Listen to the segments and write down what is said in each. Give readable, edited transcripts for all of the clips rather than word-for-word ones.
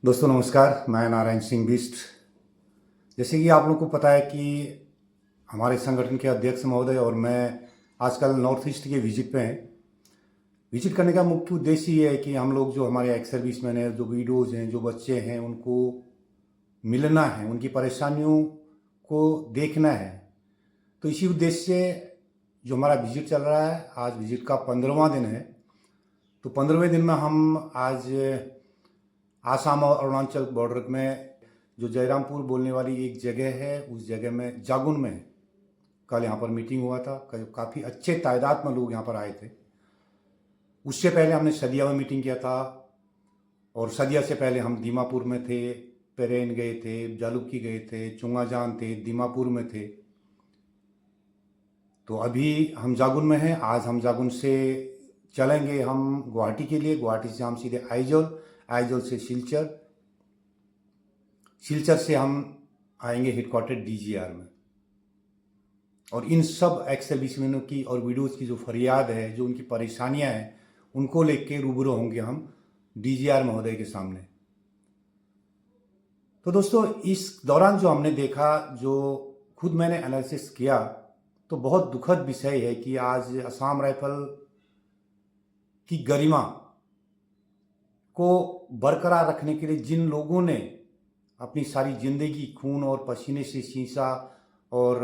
दोस्तों नमस्कार, मैं नारायण सिंह बिष्ट। जैसे कि आप लोग को पता है कि हमारे संगठन के अध्यक्ष महोदय और मैं आजकल नॉर्थ ईस्ट के विजिट पे हैं। विजिट करने का मुख्य उद्देश्य ये है कि हम लोग जो हमारे एक्स सर्विसमैन हैं, जो विडोज़ हैं, जो बच्चे हैं, उनको मिलना है, उनकी परेशानियों को देखना है। तो इसी उद्देश्य से जो हमारा विजिट चल रहा है, आज विजिट का 15वां दिन है। तो 15वें दिन में हम आज आसाम और अरुणाचल बॉर्डर में जो जयरामपुर बोलने वाली एक जगह है, उस जगह में जागुन में कल यहाँ पर मीटिंग हुआ था। काफ़ी अच्छे तादाद में लोग यहाँ पर आए थे। उससे पहले हमने सदिया में मीटिंग किया था और सदिया से पहले हम दीमापुर में थे, पेरेन गए थे, जालुकी गए थे, चुंगाजान थे, दीमापुर में थे। तो अभी हम जागुन में हैं। आज हम जागुन से चलेंगे हम गुवाहाटी के लिए। गुवाहाटी से हम सीधे आइजोल, आइजोल से सिलचर, सिलचर से हम आएंगे हेडक्वार्टर डीजीआर में। और इन सब एक्स सर्विसमैनों की और विडोज़ की जो फरियाद है, जो उनकी परेशानियां हैं, उनको लेके रूबरू होंगे हम डीजीआर महोदय के सामने। तो दोस्तों, इस दौरान जो हमने देखा, जो खुद मैंने एनालिसिस किया, तो बहुत दुखद विषय है कि आज असम राइफल की गरिमा को बरकरार रखने के लिए जिन लोगों ने अपनी सारी जिंदगी खून और पसीने से सींचा और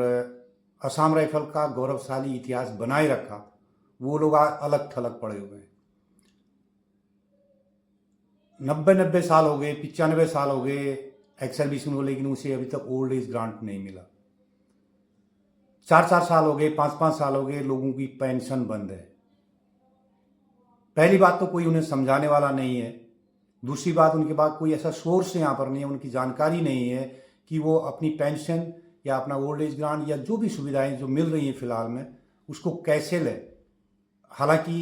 असम राइफल का गौरवशाली इतिहास बनाए रखा, वो लोग आज अलग थलग पड़े हुए हैं। 90 साल हो गए, 95 साल हो गए एक्स सर्विसमैन को, लेकिन उसे अभी तक ओल्ड एज ग्रांट नहीं मिला। 4 साल हो गए, 5 साल हो गए, लोगों की पेंशन बंद है। पहली बात तो कोई उन्हें समझाने वाला नहीं है। दूसरी बात, उनके पास कोई ऐसा सोर्स यहाँ पर नहीं है, उनकी जानकारी नहीं है कि वो अपनी पेंशन या अपना ओल्ड एज ग्रांट या जो भी सुविधाएं जो मिल रही हैं फिलहाल में, उसको कैसे लें। हालांकि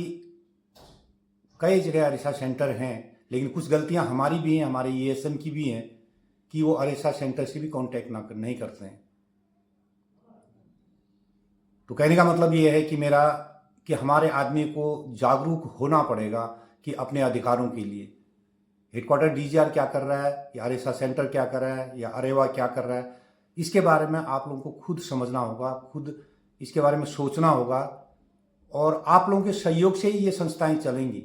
कई जगह अरेसा सेंटर हैं, लेकिन कुछ गलतियां हमारी भी हैं, हमारे ईएसएम की भी हैं कि वो अरेसा सेंटर से भी कांटेक्ट नहीं करते हैं। तो कहने का मतलब ये है कि हमारे आदमी को जागरूक होना पड़ेगा कि अपने अधिकारों के लिए हेडक्वार्टर डीजीआर क्या कर रहा है, या अरेसा सेंटर क्या कर रहा है, या अरेवा क्या कर रहा है, इसके बारे में आप लोगों को खुद समझना होगा, खुद इसके बारे में सोचना होगा। और आप लोगों के सहयोग से ही ये संस्थाएं चलेंगी।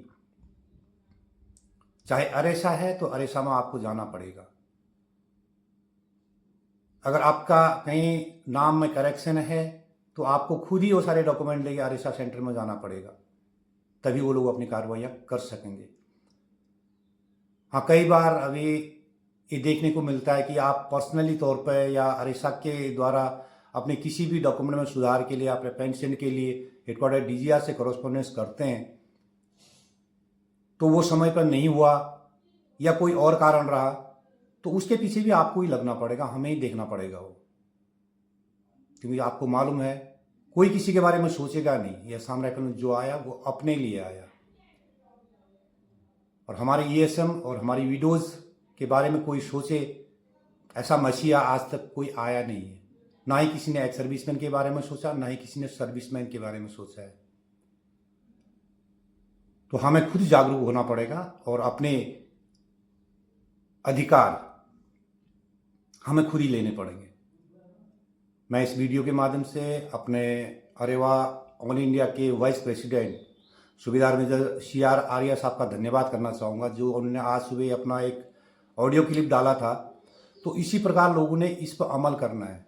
चाहे अरेसा है तो अरेसा में आपको जाना पड़ेगा। अगर आपका कहीं नाम में करेक्शन है तो आपको खुद ही वो सारे डॉक्यूमेंट लेके अरेसा सेंटर में जाना पड़ेगा, तभी वो लोग अपनी कार्रवाइयाँ कर सकेंगे। हाँ, कई बार अभी ये देखने को मिलता है कि आप पर्सनली तौर पर या अरेसा के द्वारा अपने किसी भी डॉक्यूमेंट में सुधार के लिए, अपने पेंशन के लिए हेडक्वार्टर डीजीआर से कॉरेस्पॉन्डेंस करते हैं, तो वो समय पर नहीं हुआ या कोई और कारण रहा, तो उसके पीछे भी आपको ही लगना पड़ेगा, हमें ही देखना पड़ेगा वो। क्योंकि आपको मालूम है, कोई किसी के बारे में सोचेगा नहीं। ये असम राइफल में जो आया वो अपने लिए आया, और हमारे ईएसएम और हमारी विडोज़ के बारे में कोई सोचे, ऐसा मसीहा आज तक कोई आया नहीं है। ना ही किसी ने एक्स सर्विसमैन के बारे में सोचा, ना ही किसी ने सर्विसमैन के बारे में सोचा है। तो हमें खुद जागरूक होना पड़ेगा और अपने अधिकार हमें खुद ही लेने पड़ेंगे। मैं इस वीडियो के माध्यम से अपने अरेवा ऑल इंडिया के वाइस प्रेसिडेंट सूबेदार मेजर CR आर्या साहब का धन्यवाद करना चाहूँगा, जो उन्होंने आज सुबह अपना एक ऑडियो क्लिप डाला था। तो इसी प्रकार लोगों ने इस पर अमल करना है।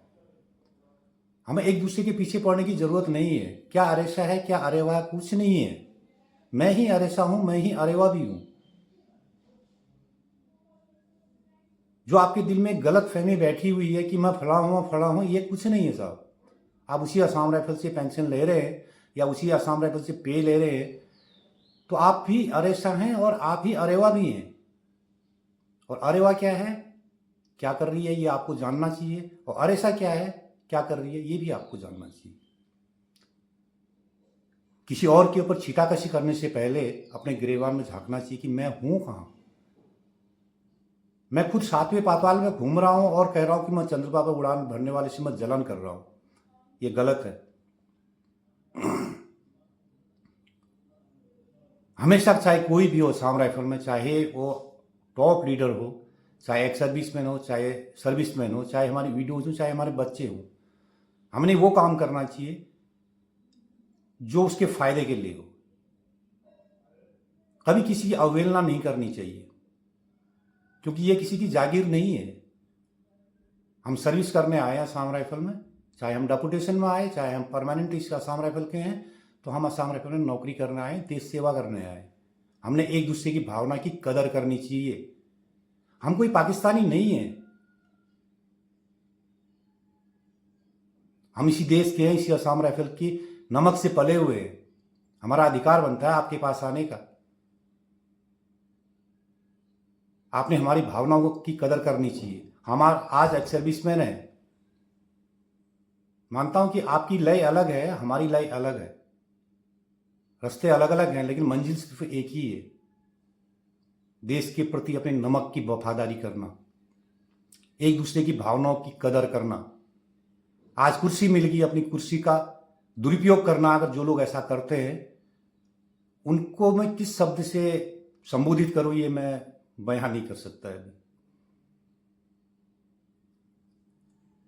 हमें एक दूसरे के पीछे पड़ने की ज़रूरत नहीं है। क्या अरेसा है, क्या अरेवा, कुछ नहीं है। मैं ही अरेसा हूँ, मैं ही अरेवा भी हूँ। जो आपके दिल में गलत फहमी बैठी हुई है कि मैं फला हूँ, ये कुछ नहीं है साहब। आप उसी असम राइफल से पेंशन ले रहे हैं या उसी असम राइफल से पे ले रहे हैं, तो आप भी अरेसा हैं और आप ही अरेवा भी हैं। और अरेवा क्या है, क्या कर रही है, ये आपको जानना चाहिए। और अरेसा क्या है, क्या कर रही है, ये भी आपको जानना चाहिए। किसी और के ऊपर छीटाकशी करने से पहले अपने गिरेबान में झांकना चाहिए कि मैं हूं कहां। मैं खुद 7वें पाताल में घूम रहा हूं और कह रहा हूं कि मैं चंद्रमा पर उड़ान भरने वाले से मैं जलन कर रहा हूं। ये गलत है। हमेशा चाहे कोई भी हो असम राइफल में, चाहे वो टॉप लीडर हो, चाहे एक्स सर्विसमैन हो, चाहे सर्विसमैन हो, चाहे हमारी वीडियोज हो, चाहे हमारे बच्चे हों। हमने वो काम करना चाहिए जो उसके फायदे के लिए हो। कभी किसी की अवहेलना नहीं करनी चाहिए, क्योंकि ये किसी की जागीर नहीं है। हम सर्विस करने आए हैं असम राइफल में, चाहे हम डेपुटेशन में आए, चाहे हम परमानेंट इस असम राइफल के हैं, तो हम असम राइफल में नौकरी करने आए, देश सेवा करने आए। हमने एक दूसरे की भावना की कदर करनी चाहिए। हम कोई पाकिस्तानी नहीं है, हम इसी देश के हैं, इसी असम राइफल की नमक से पले हुए हैं। हमारा अधिकार बनता है आपके पास आने का। आपने हमारी भावनाओं की कदर करनी चाहिए। हमारा आज एक्स सर्विसमैन है, मानता हूं कि आपकी लय अलग है, हमारी लय अलग है, रास्ते अलग अलग हैं, लेकिन मंजिल सिर्फ एक ही है, देश के प्रति अपने नमक की वफादारी करना, एक दूसरे की भावनाओं की कदर करना। आज कुर्सी मिल गई, अपनी कुर्सी का दुरुपयोग करना। अगर जो लोग ऐसा करते हैं उनको मैं किस शब्द से संबोधित करूं, ये मैं बयां नहीं कर सकता है।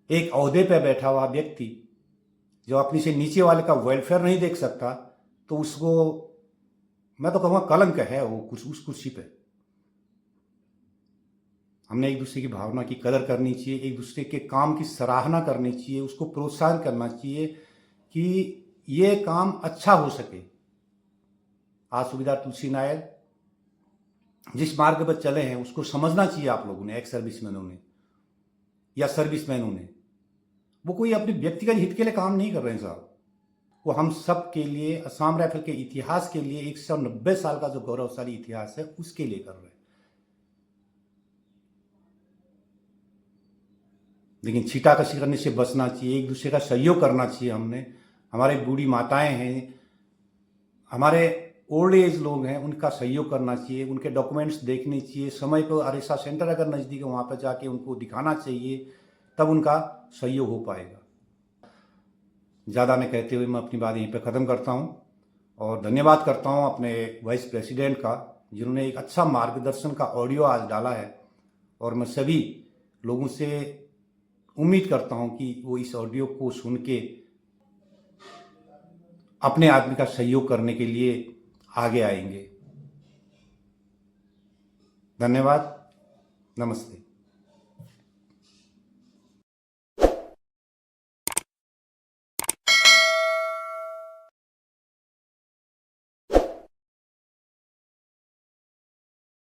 एक ओहदे पे बैठा हुआ व्यक्ति जो अपनी से नीचे वाले का वेलफेयर नहीं देख सकता, तो उसको मैं तो कहूँगा कलंक है वो उस कुर्सी पे। हमने एक दूसरे की भावना की कदर करनी चाहिए, एक दूसरे के काम की सराहना करनी चाहिए, उसको प्रोत्साहन करना चाहिए कि ये काम अच्छा हो सके। आज सूबेदार तुलसी नायर जिस मार्ग पर चले हैं उसको समझना चाहिए आप लोगों ने, एक्स सर्विसमैनों ने या सर्विसमैनों ने। वो कोई अपने व्यक्तिगत हित के लिए काम नहीं कर रहे हैं साहब, वो हम सब के लिए, असम राइफल के इतिहास के लिए, 190 साल का जो गौरवशाली इतिहास है उसके लिए कर रहे हैं। लेकिन छीटाकशी करने से बचना चाहिए, एक दूसरे का सहयोग करना चाहिए। हमने, हमारे बूढ़ी माताएं हैं, हमारे ओल्ड एज लोग हैं, उनका सहयोग करना चाहिए, उनके डॉक्यूमेंट्स देखने चाहिए, समय पर अरेसा सेंटर अगर नज़दीक है वहाँ पर जाके उनको दिखाना चाहिए, तब उनका सहयोग हो पाएगा। ज़्यादा न कहते हुए मैं अपनी बात यहीं पर ख़त्म करता हूँ और धन्यवाद करता हूँ अपने वाइस प्रेसिडेंट का, जिन्होंने एक अच्छा मार्गदर्शन का ऑडियो आज डाला है। और मैं सभी लोगों से उम्मीद करता हूँ कि वो इस ऑडियो को सुन के अपने आदमी का सहयोग करने के लिए आगे आएंगे। धन्यवाद, नमस्ते।